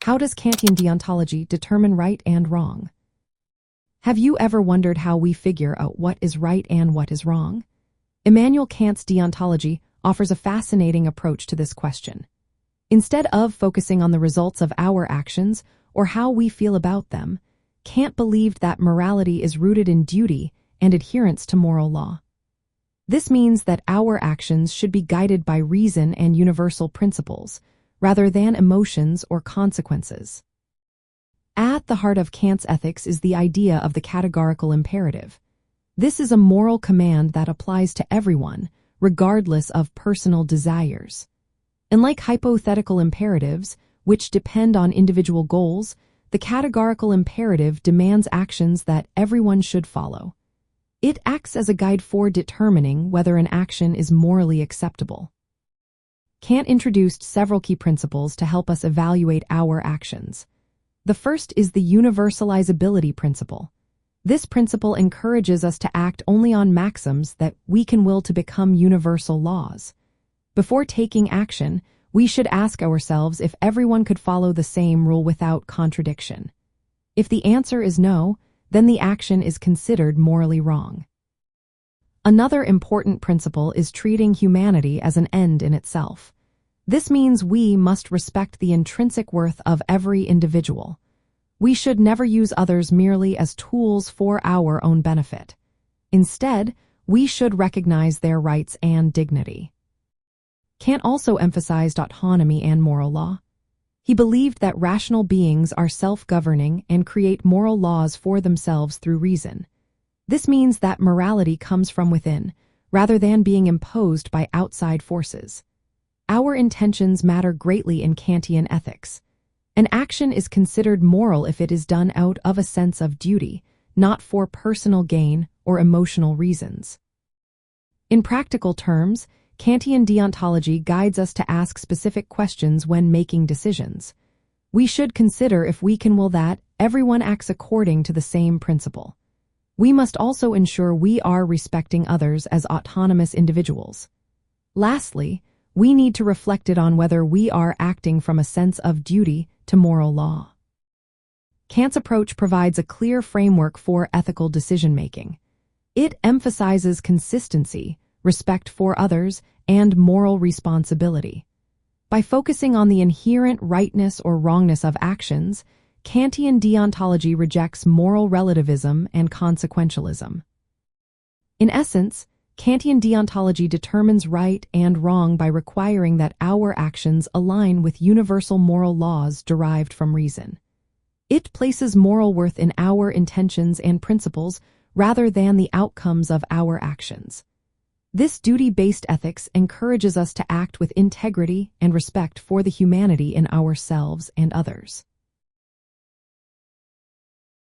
How does Kantian deontology determine right and wrong? Have you ever wondered how we figure out what is right and what is wrong? Immanuel Kant's deontology offers a fascinating approach to this question. Instead of focusing on the results of our actions or how we feel about them, Kant believed that morality is rooted in duty and adherence to moral law. This means that our actions should be guided by reason and universal principles, rather than emotions or consequences. At the heart of Kant's ethics is the idea of the categorical imperative. This is a moral command that applies to everyone, regardless of personal desires. Unlike hypothetical imperatives, which depend on individual goals, the categorical imperative demands actions that everyone should follow. It acts as a guide for determining whether an action is morally acceptable. Kant introduced several key principles to help us evaluate our actions. The first is the universalizability principle. This principle encourages us to act only on maxims that we can will to become universal laws. Before taking action, we should ask ourselves if everyone could follow the same rule without contradiction. If the answer is no, then the action is considered morally wrong. Another important principle is treating humanity as an end in itself. This means we must respect the intrinsic worth of every individual. We should never use others merely as tools for our own benefit. Instead, we should recognize their rights and dignity. Kant also emphasized autonomy and moral law. He believed that rational beings are self-governing and create moral laws for themselves through reason. This means that morality comes from within, rather than being imposed by outside forces. Our intentions matter greatly in Kantian ethics. An action is considered moral if it is done out of a sense of duty, not for personal gain or emotional reasons. In practical terms, Kantian deontology guides us to ask specific questions when making decisions. We should consider if we can will that everyone acts according to the same principle. We must also ensure we are respecting others as autonomous individuals. Lastly, we need to reflect on whether we are acting from a sense of duty to moral law. Kant's approach provides a clear framework for ethical decision-making. It emphasizes consistency, respect for others, and moral responsibility. By focusing on the inherent rightness or wrongness of actions, Kantian deontology rejects moral relativism and consequentialism. In essence, Kantian deontology determines right and wrong by requiring that our actions align with universal moral laws derived from reason. It places moral worth in our intentions and principles rather than the outcomes of our actions. This duty-based ethics encourages us to act with integrity and respect for the humanity in ourselves and others.